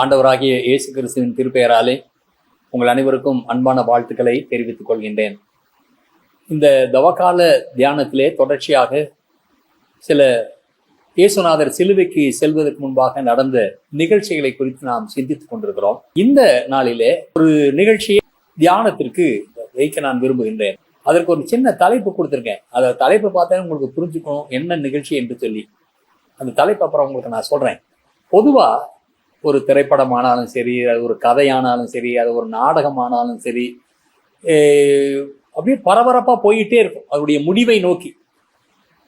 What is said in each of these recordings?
ஆண்டவராகிய இயேசு கிறிஸ்துவின் திருப்பெயராலே உங்கள் அனைவருக்கும் அன்பான வாழ்த்துக்களை தெரிவித்துக் கொள்கின்றேன். இந்த தவக்கால தியானத்திலே தொடர்ச்சியாக சில இயேசுநாதர் சிலுவைக்கு செல்வதற்கு முன்பாக நடந்த நிகழ்ச்சிகளை குறித்து நாம் சிந்தித்துக் கொண்டிருக்கிறோம். இந்த நாளிலே ஒரு நிகழ்ச்சியை தியானத்திற்கு வைக்க நான் விரும்புகின்றேன். அதற்கு ஒரு சின்ன தலைப்பு கொடுத்திருக்கேன். அந்த தலைப்பை பார்த்தா உங்களுக்கு புரிஞ்சுக்கணும் என்ன நிகழ்ச்சி என்று சொல்லி. அந்த தலைப்பு அப்புறம் உங்களுக்கு நான் சொல்றேன். பொதுவா ஒரு திரைப்படமானாலும் சரி, அது ஒரு கதையானாலும் சரி, அது ஒரு நாடகமானாலும் சரி, அப்படியே பரபரப்பா போயிட்டே இருக்கும். அதனுடைய முடிவை நோக்கி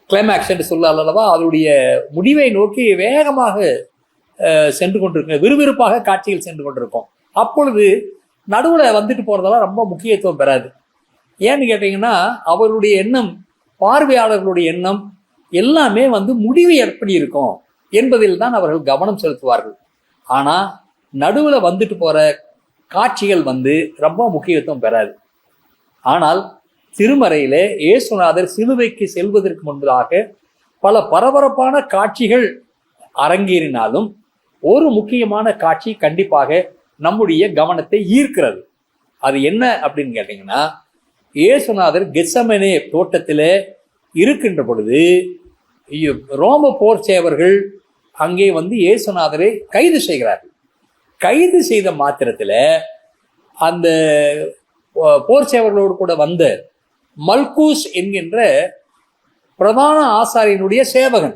கிளைமேக்ஸ் என்று சொல்லலாம் அல்லவா, அதனுடைய முடிவை நோக்கி வேகமாக சென்று கொண்டிருக்க, விறுவிறுப்பாக காட்சிகள் சென்று கொண்டிருக்கும். அப்பொழுது நடுவில் வந்துட்டு போறதெல்லாம் ரொம்ப முக்கியத்துவம் பெறாது. ஏன்னு கேட்டீங்கன்னா, அவருடைய எண்ணம், பார்வையாளர்களுடைய எண்ணம் எல்லாமே முடிவு எப்படி இருக்கும் என்பதில் தான் அவர்கள் கவனம் செலுத்துவார்கள். ஆனா நடுவில் வந்துட்டு போற காட்சிகள் ரொம்ப முக்கியத்துவம் பெறாது. ஆனால் திருமறையிலே இயேசுநாதர் சிலுவைக்கு செல்வதற்கு முன்பதாக பல பரபரப்பான காட்சிகள் அரங்கேறினாலும் ஒரு முக்கியமான காட்சி கண்டிப்பாக நம்முடைய கவனத்தை ஈர்க்கிறது. அது என்ன அப்படின்னு கேட்டீங்கன்னா, இயேசுநாதர் கெத்செமனே தோட்டத்திலே இருக்கின்ற பொழுது ரோம போர் சேவர்கள் அங்கே இயேசுநாதரை கைது செய்கிறார்கள். கைது செய்த மாத்திரத்தில் அந்த போர் சேவர்களோடு கூட வந்த மல்கூஸ் என்கின்ற பிரதான ஆசாரியனுடைய சேவகன்,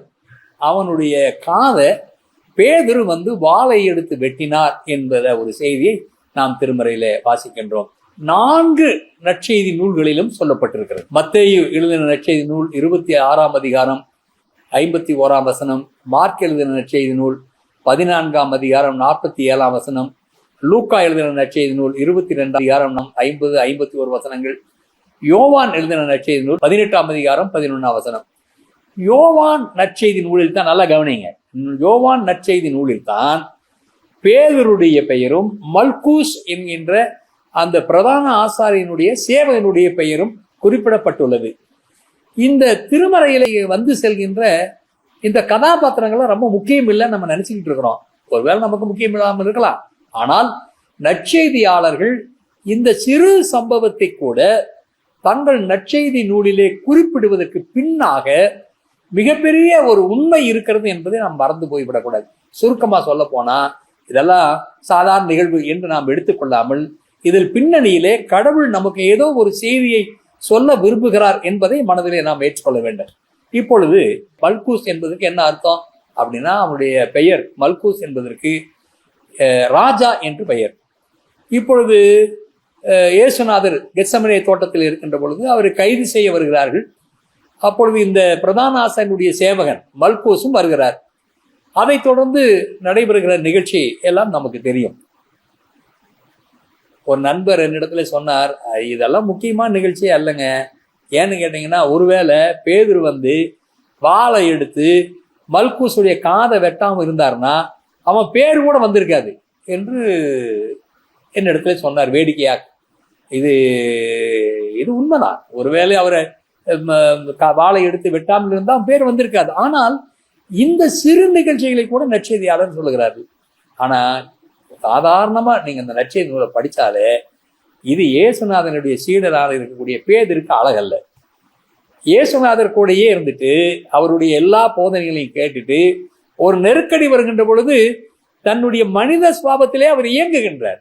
அவனுடைய காதை பேதுரு வாளை எடுத்து வெட்டினார் என்பத ஒரு செய்தியை நாம் திருமறையில வாசிக்கின்றோம். 4 நற்செய்தி நூல்களிலும் சொல்லப்பட்டிருக்கிறது. மத்தேயு எழுதின நற்செய்தி நூல் 26ஆம் அதிகாரம் 51ஆம் வசனம், மார்க் எழுதின நற்செய்தி நூல் 14ஆம் அதிகாரம் 47ஆம் வசனம், லூக்கா எழுதின நற்செய்தி நூல் 22ஆம் அதிகாரம் 50-51 வசனங்கள், யோவான் எழுதின நற்செய்தி நூல் 18ஆம் அதிகாரம் 11ஆம் வசனம். யோவான் நற்செய்தி நூலில் தான், நல்லா கவனிங்க, யோவான் நற்செய்தி நூலில் தான் பேதுருடைய பெயரும் மல்கூஸ் என்கின்ற அந்த பிரதான ஆசாரியனுடைய சேவகனுடைய பெயரும் குறிப்பிடப்பட்டுள்ளது. இந்த திருமறையில செல்கின்ற இந்த கதாபாத்திரங்கள்லாம் ரொம்ப முக்கியம் இல்லை நம்ம நினைச்சுக்கிட்டு இருக்கிறோம். ஒருவேளை நமக்கு முக்கியம் இல்லாமல் இருக்கலாம். ஆனால் நற்செய்தியாளர்கள் இந்த சிறு சம்பவத்தை கூட தங்கள் நற்செய்தி நூலிலே குறிப்பிடுவதற்கு பின்னாக மிகப்பெரிய ஒரு உண்மை இருக்கிறது என்பதை நாம் மறந்து போய்விடக்கூடாது. சுருக்கமா சொல்ல போனா, இதெல்லாம் சாதாரண நிகழ்வு என்று நாம் எடுத்துக்கொள்ளாமல் இதில் பின்னணியிலே கடவுள் நமக்கு ஏதோ ஒரு செய்தியை சொல்ல விரும்புகிறார் என்பதை மனதிலே நாம் ஏற்றுக்கொள்ள வேண்டும். இப்பொழுது மல்கூஸ் என்பதற்கு என்ன அர்த்தம் அப்படின்னா, அவனுடைய பெயர் மல்கூஸ் என்பதற்கு ராஜா என்று பெயர். இப்பொழுது இயேசுநாதர் கெத்செமனே தோட்டத்தில் இருக்கின்ற பொழுது அவரை கைது செய்ய வருகிறார்கள். அப்பொழுது இந்த பிரதான ஆசாரியனுடைய சேவகன் மல்கூஸும் வருகிறார். அதைத் தொடர்ந்து நடைபெறுகிற நிகழ்ச்சி எல்லாம் நமக்கு தெரியும். ஒரு நண்பர் என்னிடத்துல சொன்னார், இதெல்லாம் முக்கியமான நிகழ்ச்சியே அல்லங்க, ஏன்னு கேட்டீங்கன்னா, ஒருவேளை பேதுரு வாளை எடுத்து மல்கூஸுடைய காதை வெட்டாமல் இருந்தார்னா அவன் பேரு கூட வந்திருக்காது என்று என்னிடத்துல சொன்னார் வேடிக்கையாக. இது உண்மைதான். ஒருவேளை அவரை வாளை எடுத்து வெட்டாமல் இருந்தால் பேர் வந்திருக்காது. ஆனால் இந்த சிறு நிகழ்ச்சிகளை கூட நற்செய்தியாளர் சொல்லுகிறார்கள். ஆனா சாதாரணமா நீங்க இந்த நற்செய்தி நூலை படிச்சாலே இது இயேசுநாதனுடைய சீடராக இருக்கக்கூடிய பேதுருக்கு அழகல்ல. இயேசுநாதர் கூடயே இருந்துட்டு அவருடைய எல்லா போதனைகளையும் கேட்டுட்டு ஒரு நெருக்கடி வருகின்ற பொழுது தன்னுடைய மனித சுவாபத்திலே அவர் இயங்குகின்றார்,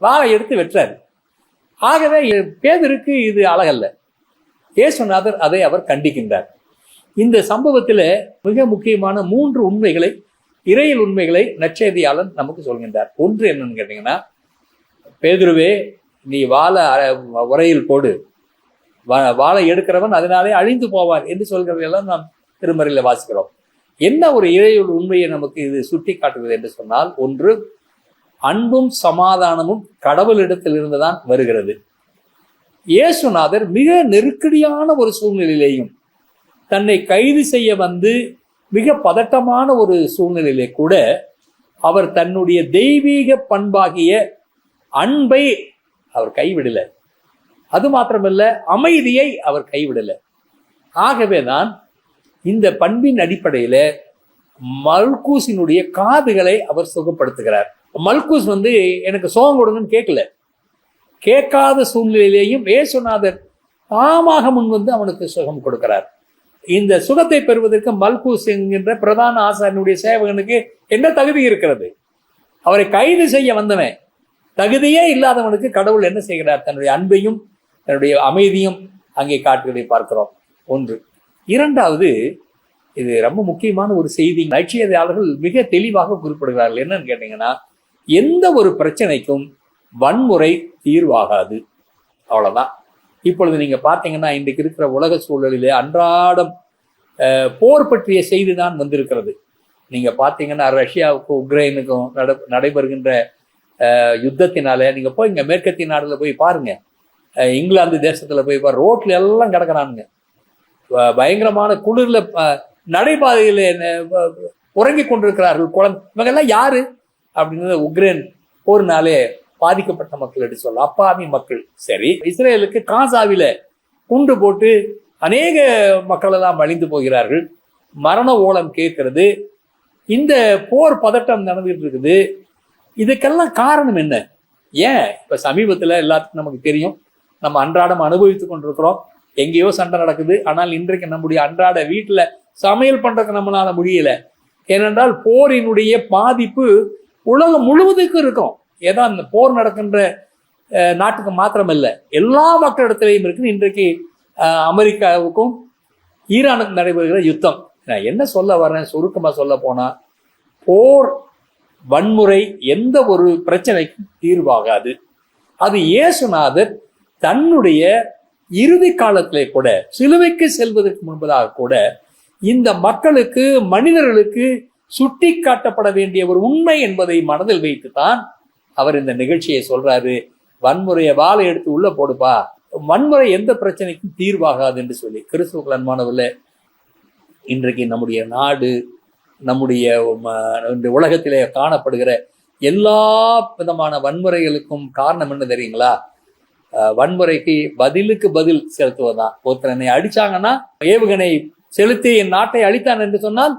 வாளை எடுத்து வெற்றார். ஆகவே பேதுருக்கு இது அழகல்ல. இயேசுநாதர் அதை அவர் கண்டிக்கின்றார். இந்த சம்பவத்துல மிக முக்கியமான 3 உண்மைகளை, இறையியல் உண்மைகளை நற்செய்தியாளர் நமக்கு சொல்கின்றார். ஒன்று என்னன்னு கேட்டீங்கன்னா, பேதுருவே நீ வாளை உரையில் போடு, வாளை எடுக்கிறவன் அதனாலே அழிந்து போவார் என்று சொல்கிறதெல்லாம் நாம் திருமறையில வாசிக்கிறோம். என்ன ஒரு இறையியல் உண்மையை நமக்கு இது சுட்டி காட்டுகிறது என்று சொன்னால், ஒன்று, அன்பும் சமாதானமும் கடவுளிடத்தில் இருந்துதான் வருகிறது. இயேசுநாதர் மிக நெருக்கடியான ஒரு சூழ்நிலையிலேயும் தன்னை கைது செய்ய மிக பதட்டமான ஒரு சூழ்நிலையிலே கூட அவர் தன்னுடைய தெய்வீக பண்பாகிய அன்பை அவர் கைவிடல. அது மாத்திரமல்ல, அமைதியை அவர் கைவிடல. ஆகவேதான் இந்த பண்பின் அடிப்படையில மல்கூசினுடைய காதுகளை அவர் சுகப்படுத்துகிறார். மல்குஸ் எனக்கு சுகம் கொடுங்கன்னு கேட்கல. கேட்காத சூழ்நிலையிலேயும் இயேசுநாதர் தாமாக முன் அவனுக்கு சுகம் கொடுக்கிறார். இந்த சுகத்தை பெறுவதற்கு மல்குஸ் என்கின்ற பிரதான ஆசாரியனுடைய சேவகனுக்கு என்ன தகுதி இருக்கிறது? அவரை கைது செய்ய வந்தவன், தகுதியே இல்லாதவனுக்கு கடவுள் என்ன செய்கிறார்? தன்னுடைய அன்பையும் தன்னுடைய அமைதியும் அங்கே காட்டுவதை பார்க்கிறோம். ஒன்று. இரண்டாவது, இது ரொம்ப முக்கியமான ஒரு செய்தி, நற்செய்தியாளர்கள் மிக தெளிவாக குறிப்பிடுகிறார்கள். என்னன்னு கேட்டீங்கன்னா, எந்த ஒரு பிரச்சனைக்கும் வன்முறை தீர்வாகாது. அவ்வளவுதான். இப்பொழுது நீங்க பார்த்தீங்கன்னா, இன்றைக்கு இருக்கிற உலக சூழலிலே அன்றாடம் போர் பற்றிய செய்தி தான் வந்திருக்கிறது. நீங்க பார்த்தீங்கன்னா, ரஷ்யாவுக்கும் உக்ரைனுக்கும் நடைபெறுகின்ற யுத்தத்தினால நீங்க போய் இங்க மேற்கத்திய நாடுல போய் பாருங்க, இங்கிலாந்து தேசத்துல போய் பாரு, ரோட்ல எல்லாம் கிடக்கிறானுங்க. பயங்கரமான குளிர்ல நடைபாதையில உறங்கி கொண்டிருக்கிறார்கள் குழந்தை. இவங்க எல்லாம் யாரு அப்படின்னு உக்ரைன் போர்னாலே பாதிக்கப்பட்ட மக்கள் என்று சொல்ல, அப்பாவி மக்கள். சரி, இஸ்ரேலுக்கு காசாவில குண்டு போட்டு அநேக மக்கள் எல்லாம் அழிந்து போகிறார்கள், மரண ஓலம் கேட்கிறது, இந்த போர் பதட்டம் நடந்துட்டு இருக்குது. இதுக்கெல்லாம் காரணம் என்ன? ஏன் இப்ப சமீபத்துல எல்லாத்துக்கும் நமக்கு தெரியும், நம்ம அன்றாடம் அனுபவித்துக் கொண்டிருக்கிறோம். எங்கேயோ சண்டை நடக்குது, ஆனால் இன்றைக்கு நம்முடைய அன்றாட வீட்டுல சமையல் பண்றதுக்கு நம்மளால முடியல. ஏனென்றால் போரினுடைய பாதிப்பு உலகம் முழுவதுக்கும் இருக்கும். ஏதோ அந்த போர் நடக்கின்ற நாட்டுக்கு மாத்திரமல்ல, எல்லா மக்களிடத்திலையும் இருக்கு. இன்றைக்கு அமெரிக்காவுக்கும் ஈரானுக்கும் நடைபெறுகிற யுத்தம். நான் என்ன சொல்ல வரேன், சுருக்கமா சொல்ல போனா, போர் வன்முறை எந்த ஒரு பிரச்சனைக்கும் தீர்வாகாது. அது இயேசுநாதர் தன்னுடைய இறுதி காலத்திலே கூட, சிலுவைக்கு செல்வதற்கு முன்பதாக கூட, இந்த மக்களுக்கு, மனிதர்களுக்கு சுட்டி காட்டப்பட வேண்டிய ஒரு உண்மை என்பதை மனதில் வைத்துத்தான் அவர் இந்த நிகழ்ச்சியை சொல்றாரு. வன்முறையை வாழை எடுத்து உள்ள போடுப்பா, வன்முறை எந்த பிரச்சனைக்கும் தீர்வாகாது என்று சொல்லி. கிறிஸ்துவுக்கு அன்பானவர்களே, இன்றைக்கு நம்முடைய நாடு, நம்முடைய உலகத்திலே காணப்படுகிற எல்லா விதமான வன்முறைகளுக்கும் காரணம் என்ன தெரியுங்களா? வன்முறைக்கு பதிலுக்கு பதில் செலுத்துவதுதான். ஒருத்தர் என்னை அடிச்சாங்கன்னா, ஏவுகணை செலுத்தி என் நாட்டை அழித்தான் என்று சொன்னால்,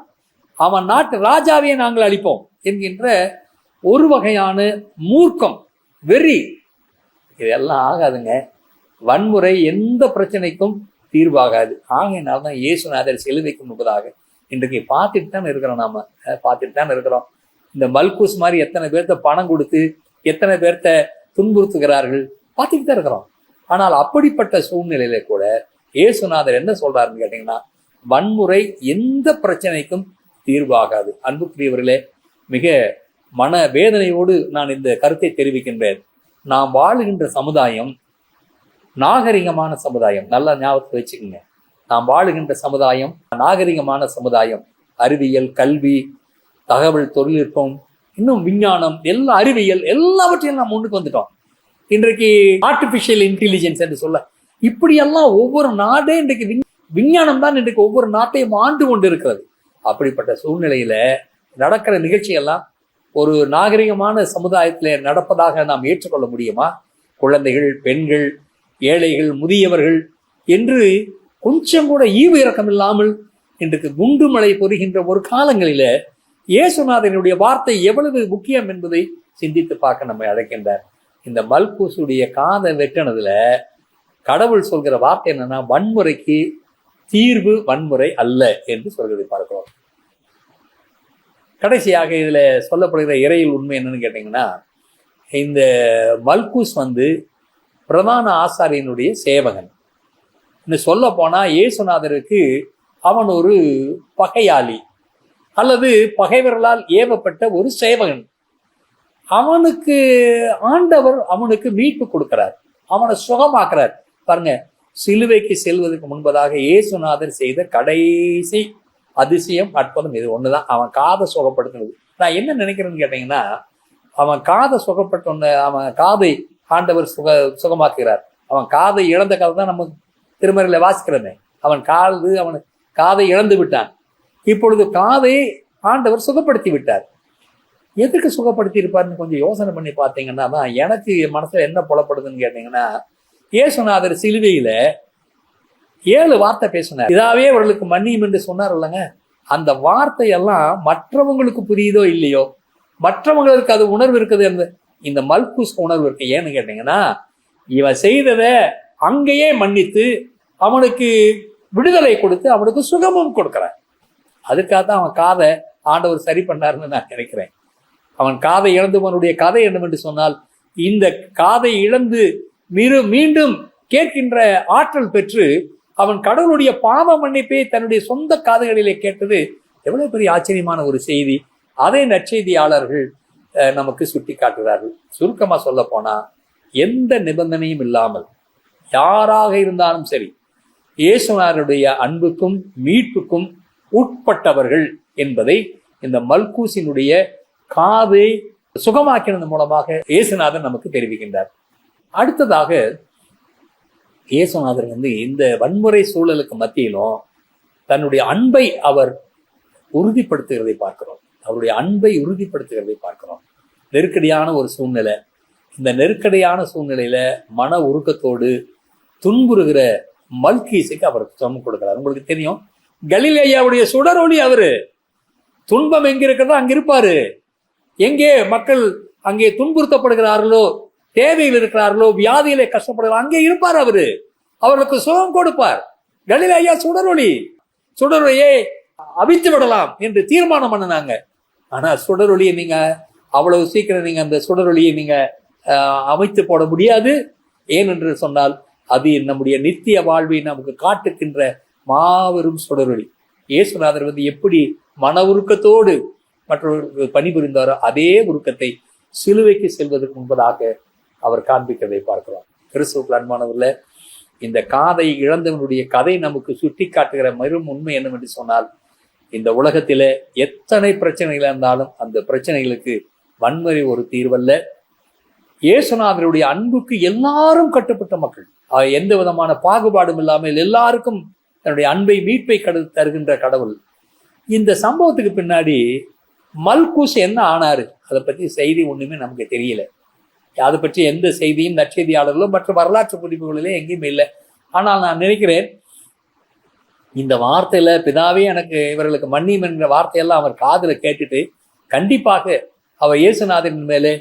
அவன் நாட்டு ராஜாவையே நாங்கள் அழிப்போம் என்கின்ற ஒரு வகையான மூர்க்கம், வெறி. இதெல்லாம் ஆகாதுங்க. வன்முறை எந்த பிரச்சனைக்கும் தீர்வாகாது. ஆகையினால்தான் இயேசுநாதர் சிலுவைக்கு முன்பதாக இன்றைக்கு பார்த்துட்டு தான் இருக்கிறோம். நாம பார்த்துட்டு தான் இருக்கிறோம். இந்த மல்குஸ் மாதிரி எத்தனை பேர்த்த பணம் கொடுத்து எத்தனை பேர்த்த துன்புறுத்துகிறார்கள், பார்த்துட்டு தான் இருக்கிறோம். ஆனால் அப்படிப்பட்ட சூழ்நிலையில கூட இயேசுநாதர் என்ன சொல்றாருன்னு கேட்டீங்கன்னா, வன்முறை எந்த பிரச்சனைக்கும் தீர்வாகாது. அன்புக்குரியவர்களே, மிக மன வேதனையோடு நான் இந்த கருத்தை தெரிவிக்கின்றேன். நாம் வாழுகின்ற சமுதாயம் நாகரிகமான சமுதாயம். நல்லா ஞாபகத்தை வச்சுக்கோங்க. நாம் வாழுகின்ற சமுதாயம் நாகரிகமான சமுதாயம். அறிவியல், கல்வி, தகவல் தொழில்நுட்பம், இன்னும் விஞ்ஞானம், எல்லா அறிவியல் எல்லாவற்றையும் நாம் முன்னுக்கு வந்துட்டோம். இன்றைக்கு ஆர்டிபிஷியல் இன்டெலிஜென்ஸ் என்று சொல்ல, இப்படியெல்லாம் ஒவ்வொரு நாடே இன்றைக்கு விஞ்ஞானம் தான் இன்றைக்கு ஒவ்வொரு நாட்டையும் ஆண்டு கொண்டு இருக்கிறது. அப்படிப்பட்ட சூழ்நிலையில நடக்கிற நிகழ்ச்சியெல்லாம் ஒரு நாகரிகமான சமுதாயத்திலே நடப்பதாக நாம் ஏற்றுக்கொள்ள முடியுமா? குழந்தைகள், பெண்கள், ஏழைகள், முதியவர்கள் என்று கொஞ்சம் கூட ஈவு இரக்கம் இல்லாமல் இன்றைக்கு குண்டு மழை பொறுகின்ற ஒரு காலங்களில இயேசுநாதனுடைய வார்த்தை எவ்வளவு முக்கியம் என்பதை சிந்தித்து பார்க்க நம்மை அழைக்கின்றார். இந்த மல்குஸுடைய காதை வெட்டினதுல கடவுள் சொல்கிற வார்த்தை என்னன்னா, வன்முறைக்கு தீர்வு வன்முறை அல்ல என்று சொல்கிறதை பார்க்கிறோம். கடைசியாக இதுல சொல்லப்படுகிற இறையில் உண்மை என்னன்னு கேட்டீங்கன்னா, இந்த மல்குஸ் பிரதான ஆசாரியனுடைய சேவகன். இன்னும் சொல்ல போனா இயேசுநாதருக்கு அவன் ஒரு பகையாளி அல்லது பகைவர்களால் ஏவப்பட்ட ஒரு சேவகன். அவனுக்கு ஆண்டவர் அவனுக்கு மீட்பு கொடுக்கிறார், அவனை சுகமாக்குறார். பாருங்க, சிலுவைக்கு செல்வதற்கு முன்பதாக இயேசுநாதர் செய்த கடைசி அதிசயம், அற்புதம் இது ஒண்ணுதான். அவன் காதை சுகப்படுத்தினது. நான் என்ன நினைக்கிறேன்னு கேட்டீங்கன்னா, அவன் காதை சுகப்பட்ட அவன் காதை ஆண்டவர் சுகமாக்குகிறார். அவன் காதை இழந்த கதை தான் நம்ம திருமறையில வாசிக்கிறோமே. அவன் காதை இழந்து விட்டான். இப்பொழுது காதை ஆண்டவர் சுகப்படுத்தி விட்டார். எதுக்கு சுகப்படுத்தி இருப்பாருன்னு கொஞ்சம் யோசனை பண்ணி பார்த்தீங்கன்னா தான் எனக்கு மனசுல என்ன புலப்படுதுன்னு கேட்டீங்கன்னா, இயேசுநாதர் சிலுவையில 7 வார்த்தை பேசினார். இதாவே அவர்களுக்கு மன்னியும் என்று சொன்னார் இல்லைங்க. அந்த வார்த்தையெல்லாம் மற்றவங்களுக்கு புரியுதோ இல்லையோ, மற்றவங்களுக்கு அது உணர்வு இருக்குது. இந்த மல்குஸ் உணர்வு இருக்கு. ஏன்னு கேட்டீங்கன்னா, இவன் செய்ததை அங்கேயே மன்னித்து அவனுக்கு விடுதலை கொடுத்து அவனுக்கு சுகமும் கொடுக்கிறான். அதுக்காக தான் அவன் காதை ஆண்டவர் சரி பண்ணாருன்னு நான் நினைக்கிறேன். அவன் காதை இழந்தவனுடைய கதை என்னவென்று சொன்னால், இந்த காதை இழந்து மீண்டும் கேட்கின்ற ஆற்றல் பெற்று அவன் கடவுளுடைய பாவ மன்னிப்பை தன்னுடைய சொந்த காதுகளிலே கேட்டது எவ்வளவு பெரிய ஆச்சரியமான ஒரு செய்தி. அதை நற்செய்தியாளர்கள் நமக்கு சுட்டி காட்டுகிறார்கள். சுருக்கமா சொல்ல போனா, எந்த நிபந்தனையும் இல்லாமல் யாராக இருந்தாலும் சரி இயேசுநாதருடைய அன்புக்கும் மீட்புக்கும் உட்பட்டவர்கள் என்பதை இந்த மல்கூசினுடைய காதை சுகமாக்கினது மூலமாக இயேசுநாதர் நமக்கு தெரிவிக்கின்றார். அடுத்ததாக இயேசுநாதர் இந்த வன்முறை சூழலுக்கு மத்தியிலும் தன்னுடைய அன்பை அவர் உறுதிப்படுத்துகிறதை பார்க்கிறோம். அவருடைய அன்பை உறுதிப்படுத்துகிறதை பார்க்கிறோம். நெருக்கடியான ஒரு சூழ்நிலை. இந்த நெருக்கடியான சூழ்நிலையில மன உருக்கத்தோடு துன்புறுகிற மல்கீஸுக்கு அவர் சமம் கொடுக்கிறார். உங்களுக்கு தெரியும், கலிலேயாவுடைய சுடரொளி அவரு. துன்பம் எங்க இருக்கிறதோ அங்க இருப்பாரு. எங்கே மக்கள் அங்கே துன்புறுத்தப்படுகிறார்களோ, தேவையில் இருக்கிறார்களோ, வியாதியிலே கஷ்டப்படுகிறார், அங்கே இருப்பார் அவரு. அவர்களுக்கு சுகம் கொடுப்பார். கலிலேயா சுடரொளி. சுடரொளியை அவித்து விடலாம் என்று தீர்மானம் பண்ணினாங்க. ஆனா சுடரொளியை நீங்க அவ்வளவு சீக்கிரம் நீங்க அந்த சுடரொளியை நீங்க அமைத்து போட முடியாது. ஏனென்று சொன்னால், அது நம்முடைய நித்திய வாழ்வை நமக்கு காட்டுகின்ற மாபெரும் சுடரொளி. இயேசுநாதர் எப்படி மன உருக்கத்தோடு மற்றவர்களுக்கு பணிபுரிந்தாரோ அதே உருக்கத்தை சிலுவைக்கு செல்வதற்கு முன்பதாக அவர் காண்பிக்கிறதை பார்க்கிறோம். கிறிஸ்துவுக்குள் அன்பானவர்களே, இந்த காதை இழந்தவனுடைய கதை நமக்கு சுட்டி காட்டுகிற மறும் உண்மை என்னவென்று சொன்னால், இந்த உலகத்தில எத்தனை பிரச்சனைகள் இருந்தாலும் அந்த பிரச்சனைகளுக்கு வன்முறை ஒரு தீர்வல்ல. இயேசுநாதருடைய அன்புக்கு எல்லாரும் கட்டுப்பட்ட மக்கள். எந்த விதமான பாகுபாடும் இல்லாமல் எல்லாருக்கும் தன்னுடைய அன்பை மீட்பை தருகின்ற கடவுள். இந்த சம்பவத்துக்கு பின்னாடி மல்கூஸ் என்ன ஆனாரு, அதை பற்றி செய்தி ஒண்ணுமே நமக்கு தெரியல. அதை பற்றி எந்த செய்தியும் நற்செய்தியாளர்களும் மற்ற வரலாற்று குறிப்புகளிலே எங்கேயுமே இல்லை. ஆனால் நான் நினைக்கிறேன், இந்த வார்த்தையில பிதாவே எனக்கு இவர்களுக்கு மன்னியும் என்ற வார்த்தையெல்லாம் அவர் காதுல கேட்டுட்டு கண்டிப்பாக அவர் இயேசுநாதரின் மேலே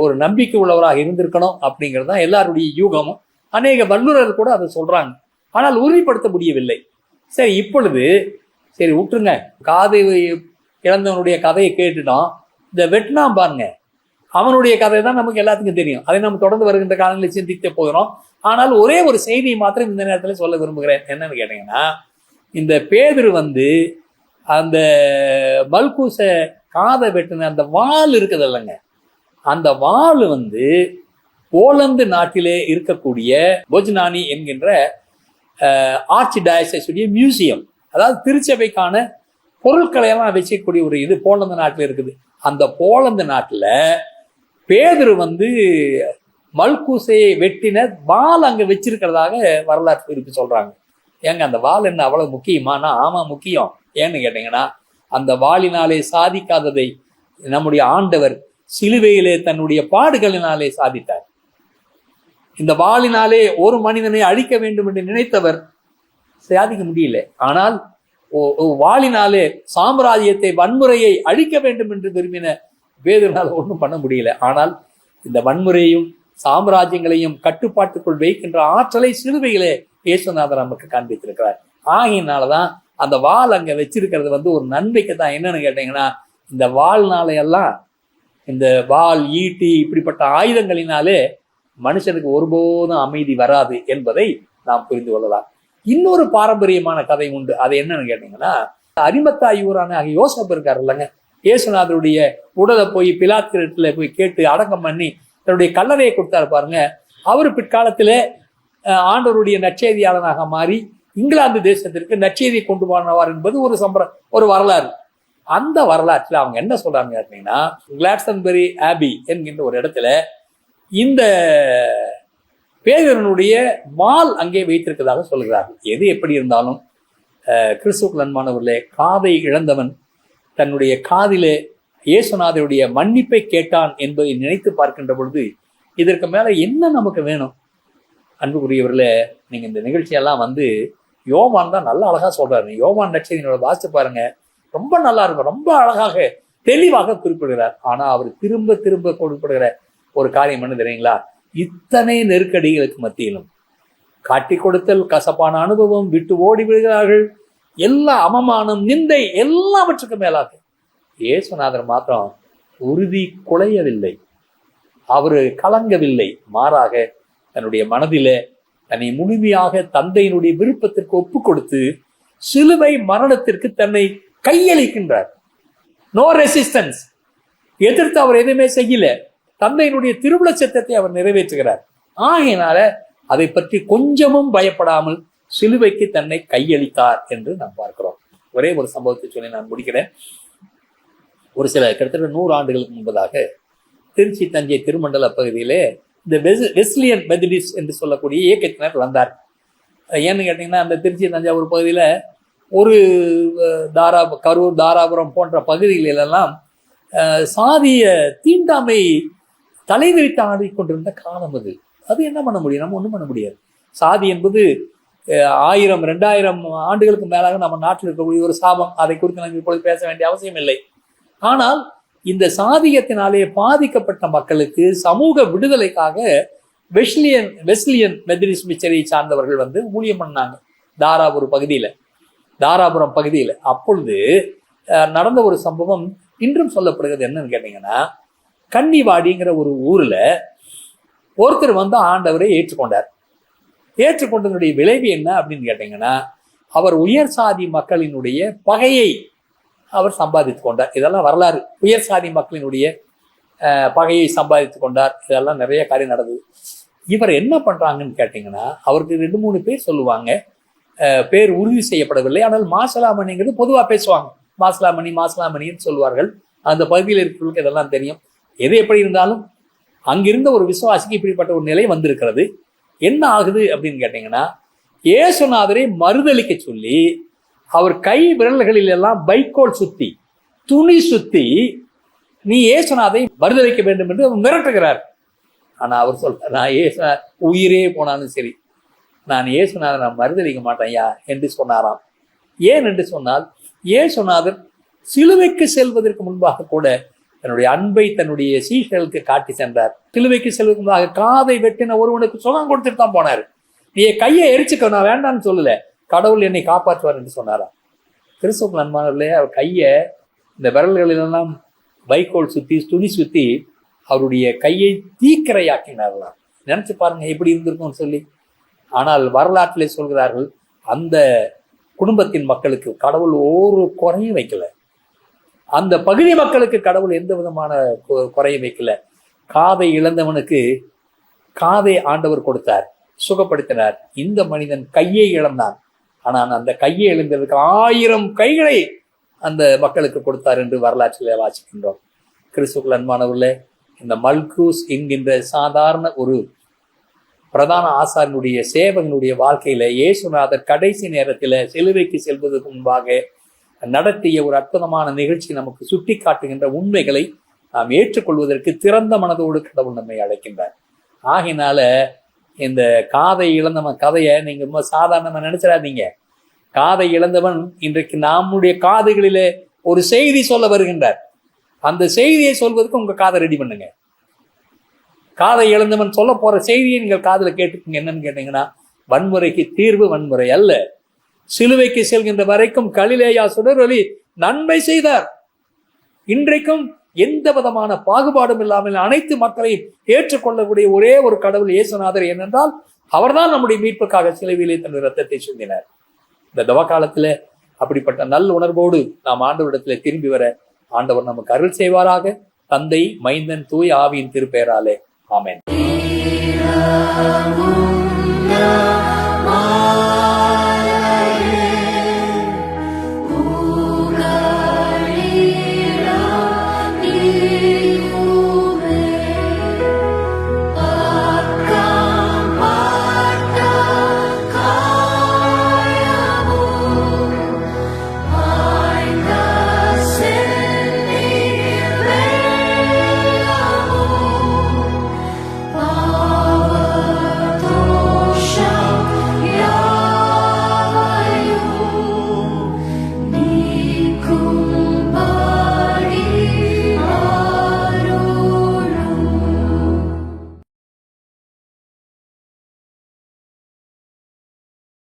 ஒரு நம்பிக்கை உள்ளவராக இருந்திருக்கணும் அப்படிங்கிறது தான் எல்லாருடைய யூகமும். அநேக வல்லுநர்கள் கூட அதை சொல்றாங்க. ஆனால் உறுதிப்படுத்த முடியவில்லை. சரி, இப்பொழுது சரி விட்டுருங்க, காதை இழந்தவனுடைய கதையை கேட்டுட்டோம். இந்த வெட்னாம் பாருங்க, அவனுடைய கதை தான் நமக்கு எல்லாத்துக்கும் தெரியும். அதை நம்ம தொடர்ந்து வருகின்ற காலங்களில் சிந்திக்க போகிறோம். ஆனால் ஒரே ஒரு செய்தியை மாத்திரம் இந்த நேரத்தில் சொல்ல விரும்புகிறேன். என்னன்னு கேட்டீங்கன்னா, இந்த பேதுரு அந்த மல்கூச காதை வெட்டின அந்த வாள் இருக்குது இல்லைங்க, அந்த வாள் போலந்து நாட்டிலே இருக்கக்கூடிய போஜ்னானி என்கின்ற ஆர்ச்சி டயசஸுடைய மியூசியம், அதாவது திருச்சபைக்கான பொருட்களை எல்லாம் வச்சுக்கூடிய ஒரு இது போலந்து நாட்டில் இருக்குது. அந்த போலந்து நாட்டில் பேதுரு மல்கூசையை வெட்டின வாள் அங்க வச்சிருக்கிறதாக வரலாற்று குறிப்பு சொல்றாங்க. ஏங்க அந்த வாள் என்ன அவ்வளவு முக்கியமானா? ஆமா முக்கியம். ஏன்னு கேட்டீங்கன்னா, அந்த வாளினாலே சாதிக்காததை நம்முடைய ஆண்டவர் சிலுவையிலே தன்னுடைய பாடுகளினாலே சாதித்தார். இந்த வாளினாலே ஒரு மனிதனை அழிக்க வேண்டும் என்று நினைத்தவர் சாதிக்க முடியல. ஆனால் வாளினாலே சாம்ராஜ்யத்தை, வன்முறையை அழிக்க வேண்டும் என்று விரும்பின பேதுருனால ஒன்றும் பண்ண முடியல. ஆனால் இந்த வன்முறையையும் சாம்ராஜ்யங்களையும் கட்டுப்பாட்டுக்குள் வைக்கின்ற ஆற்றலை சிலுவையிலே இயேசுநாதர் நமக்கு காண்பித்திருக்கிறார். ஆகையினாலதான் அந்த வாள் அங்க வச்சிருக்கிறது ஒரு நன்மைக்கு தான். என்னன்னு கேட்டீங்கன்னா, இந்த வாள்னால எல்லாம், இந்த வாள், ஈட்டி, இப்படிப்பட்ட ஆயுதங்களினாலே மனுஷனுக்கு ஒருபோதும் அமைதி வராது என்பதை நாம் புரிந்து கொள்ளலாம். இன்னொரு பாரம்பரியமான கதை உண்டு. அது என்னன்னு கேட்டீங்கன்னா, அரிமத்தாய் ஊரான யோசப் இருக்காரு இல்லைங்க, இயேசுநாதருடைய உடலை போய் பிலாத்திரத்துல போய் கேட்டு அடக்கம் பண்ணி தன்னுடைய கல்லறையை கொடுத்தாரு பாருங்க. அவர் பிற்காலத்திலே ஆண்டவருடைய நற்செய்தியாளனாக மாறி இங்கிலாந்து தேசத்திற்கு நற்செய்தியை கொண்டு போனவார் என்பது ஒரு வரலாறு. அந்த வரலாற்றில் அவங்க என்ன சொல்றாங்க அப்படின்னா, கிளாட்ஸ்டன்பரி ஆபி என்கின்ற ஒரு இடத்துல இந்த பேதுருனுடைய வாள் அங்கே வைத்திருக்கிறதாக சொல்கிறார்கள். எது எப்படி இருந்தாலும் கிறிஸ்துவுக்குள் அன்பானவர்களே, காதை இழந்தவன் தன்னுடைய காதிலே இயேசுநாதருடைய மன்னிப்பை கேட்டான் என்பதை நினைத்து பார்க்கின்ற பொழுது இதற்கு மேல என்ன நமக்கு வேணும்? அன்புக்குரியவர்களே, நீங்க இந்த நிகழ்ச்சியெல்லாம் யோவான் தான் நல்லா அழகா சொல்றாரு. யோவான் நற்செய்தியோட வாசிச்சு பாருங்க, ரொம்ப நல்லா இருக்கும். ரொம்ப அழகாக தெளிவாக குறிப்பிடுகிறார். ஆனா அவர் திரும்ப திரும்ப குறிப்பிடுகிற ஒரு காரியம் என்ன தெரியுங்களா? இத்தனை நெருக்கடிகளுக்கு மத்தியிலும் காட்டி கொடுத்தல், கசப்பான அனுபவம், விட்டு ஓடி விடுகிறார்கள், எல்லா அவமானம், நிந்தை, எல்லாவற்றுக்கும் மேலாக இயேசுநாதர் மாத்திரம் உறுதி குலையவில்லை, அவரு கலங்கவில்லை. மாறாக தன்னுடைய மனதிலே தன்னை முழுமையாக தந்தையினுடைய விருப்பத்திற்கு ஒப்பு கொடுத்து சிலுவை மரணத்திற்கு தன்னை கையளிக்கின்றார். No resistance. எதிர்த்து அவர் எதுவுமே செய்யல. தந்தையினுடைய திருவுள சத்தத்தை அவர் நிறைவேற்றுகிறார். ஆகையினால அதை பற்றி கொஞ்சமும் பயப்படாமல் சிலுவைக்கு தன்னை கையளித்தார் என்று நாம் பார்க்கிறோம். ஒரே ஒரு சம்பவத்தை சொல்லி நான் முடிக்கிறேன். ஒரு சில கிட்டத்தட்ட 100 ஆண்டுகளுக்கு முன்பதாக திருச்சி தஞ்சை திருமண்டல பகுதியிலே இந்த வெஸ்லியன் மெத்தடிஸ்ட் என்று சொல்லக்கூடிய இயக்கத்தினர் வந்தார். ஏன்னு கேட்டீங்கன்னா, அந்த திருச்சி தஞ்சாவூர் பகுதியில ஒரு கரூர், தாராபுரம் போன்ற பகுதிகளிலெல்லாம் சாதிய தீண்டாமை தலைவிரித்து ஆடிக்கொண்டிருந்த காலம் அது. அது என்ன பண்ண முடியும்? நம்ம ஒன்றும் பண்ண முடியாது. சாதி என்பது 1000 2000 ஆண்டுகளுக்கு மேலாக நம்ம நாட்டில் இருக்கக்கூடிய ஒரு சாபம். அதை குறித்து நம்ம இப்பொழுது பேச வேண்டிய அவசியம் இல்லை. ஆனால் இந்த சாதியத்தினாலே பாதிக்கப்பட்ட மக்களுக்கு சமூக விடுதலைக்காக வெஸ்லியன் மெத்தடிஸ்ட் மிஷனரியை சார்ந்தவர்கள் வந்து ஊழியம் பண்ணாங்க தாராபுரம் பகுதியில். அப்பொழுது நடந்த ஒரு சம்பவம் இன்றும் சொல்லப்படுகிறது. என்னன்னு கேட்டீங்கன்னா, கன்னிவாடிங்கிற ஒரு ஊர்ல ஒருத்தர் வந்து ஆண்டவரை ஏற்றுக்கொண்டார். ஏற்றுக்கொண்டதனுடைய விளைவு என்ன அப்படின்னு கேட்டீங்கன்னா, அவர் உயர் சாதி மக்களினுடைய பகையை அவர் சம்பாதித்து கொண்டார். இதெல்லாம் வரலாறு. உயர் சாதி மக்களினுடைய பகையை சம்பாதித்து கொண்டார். இதெல்லாம் நிறைய காரியம் நடந்தது. இவர் என்ன பண்றாங்கன்னு கேட்டீங்கன்னா, அவருக்கு 2-3 பேர் சொல்லுவாங்க, பேர் உறுதி செய்யப்படவில்லை. ஆனால் மாசலாமணிங்கிறது பொதுவாக பேசுவாங்க. மாசலாமணின்னு சொல்லுவார்கள். அந்த பகுதியில் இருக்கிறவங்களுக்கு இதெல்லாம் தெரியும். எது எப்படி இருந்தாலும் அங்கிருந்த ஒரு விசுவாசிக்கு இப்படிப்பட்ட ஒரு நிலை வந்திருக்கிறது. என்ன ஆகுது அப்படின்னு கேட்டீங்கன்னா, இயேசுநாதரை மறுதலிக்க சொல்லி அவர் கை விரல்களில் எல்லாம் வைக்கோல் சுத்தி, துணி சுத்தி, நீ இயேசுநாதை மறுதலிக்க வேண்டும் என்று மிரட்டுகிறார். ஆனா அவர் சொல்றார், நான் உயிரே போனாலும் சரி, நான் இயேசுநாதர் நான் மறுதலிக்க மாட்டேன்யா என்று சொன்னாராம். ஏன் என்று சொன்னால், இயேசுநாதர் சிலுவைக்கு செல்வதற்கு முன்பாக கூட தன்னுடைய அன்பை தன்னுடைய சீஷர்களுக்கு காட்டி சென்றார். சிலுவைக்கு செல்வதற்கு முன்பாக காதை வெட்டின ஒருவனுக்கு சுகம் கொடுத்துட்டு தான் போனார். நீ கையை எரிச்சுக்க, நான் வேண்டான்னு சொல்லல, கடவுள் என்னை காப்பாற்றுவார் என்று சொன்னாராம். கிறிஸ்துவுக்கு அன்பானவர்களே, அவர் கையை இந்த விரல்களிலெல்லாம் வைக்கோல் சுத்தி, துணி சுத்தி அவருடைய கையை தீக்கிரையாக்கினார்களாம். நினைச்சு பாருங்க எப்படி இருந்திருக்கும்னு சொல்லி. ஆனால் வரலாற்றிலே சொல்கிறார்கள், அந்த குடும்பத்தின் மக்களுக்கு கடவுள் ஒரு குறையும் வைக்கல. அந்த பகுதி மக்களுக்கு கடவுள் எந்த விதமான குறையும் வைக்கல. காதை இழந்தவனுக்கு காதை ஆண்டவர் கொடுத்தார், சுகப்படுத்தினார். இந்த மனிதன் கையை இழந்தான், ஆனால் அந்த கையை இழந்ததுக்கு 1000 கைகளை அந்த மக்களுக்கு கொடுத்தார் என்று வரலாற்றிலே வாசிக்கின்றோம். கிறிஸ்துவுக்குள் அன்பானவர்களே, இந்த மல்கூஸ் என்கின்ற சாதாரண ஒரு பிரதான ஆசாரியனுடைய சேவகனுடைய வாழ்க்கையில இயேசுநாதர் கடைசி நேரத்தில் சிலுவைக்கு செல்வதற்கு முன்பாக நடத்திய ஒரு அற்புதமான நிகழ்ச்சி நமக்கு சுட்டி காட்டுகின்ற உண்மைகளை நாம் ஏற்றுக்கொள்வதற்கு திறந்த மனதோடு கடவுள் நம்மை அழைக்கின்றார். ஆகினால இந்த காதை இழந்தவன் கதையை நீங்க ரொம்ப சாதாரணமா நினைச்சிடாதீங்க. காதை இழந்தவன் இன்றைக்கு நம்முடைய காதுகளிலே ஒரு செய்தி சொல்ல வருகின்றார். அந்த செய்தியை சொல்வதற்கு உங்க காதை ரெடி பண்ணுங்க. காதை இழந்தவன் சொல்ல போற செய்தியை நீங்கள் காதுல கேட்டுக்கோங்க. என்னன்னு கேட்டீங்கன்னா, வன்முறைக்கு தீர்வு வன்முறை அல்ல. சிலுவைக்கு செல்கின்ற வரைக்கும் கலிலேயா சுடரொளி நன்மை செய்தார். இன்றைக்கும் எந்த விதமான பாகுபாடும் இல்லாமல் அனைத்து மக்களையும் ஏற்றுக்கொள்ளக்கூடிய ஒரே ஒரு கடவுள் இயேசுநாதர். ஏனென்றால் அவர்தான் நம்முடைய மீட்புக்காக சிலுவையிலே தன்னுடைய ரத்தத்தை சிந்தினார். இந்த தவ காலத்துல அப்படிப்பட்ட நல்ல உணர்வோடு நாம் ஆண்டவரிடத்துல திரும்பி வர ஆண்டவர் நமக்கு அருள் செய்வாராக. தந்தை, மைந்தன், தூய் ஆவியின் திருப்பெயராலே ஆமென்.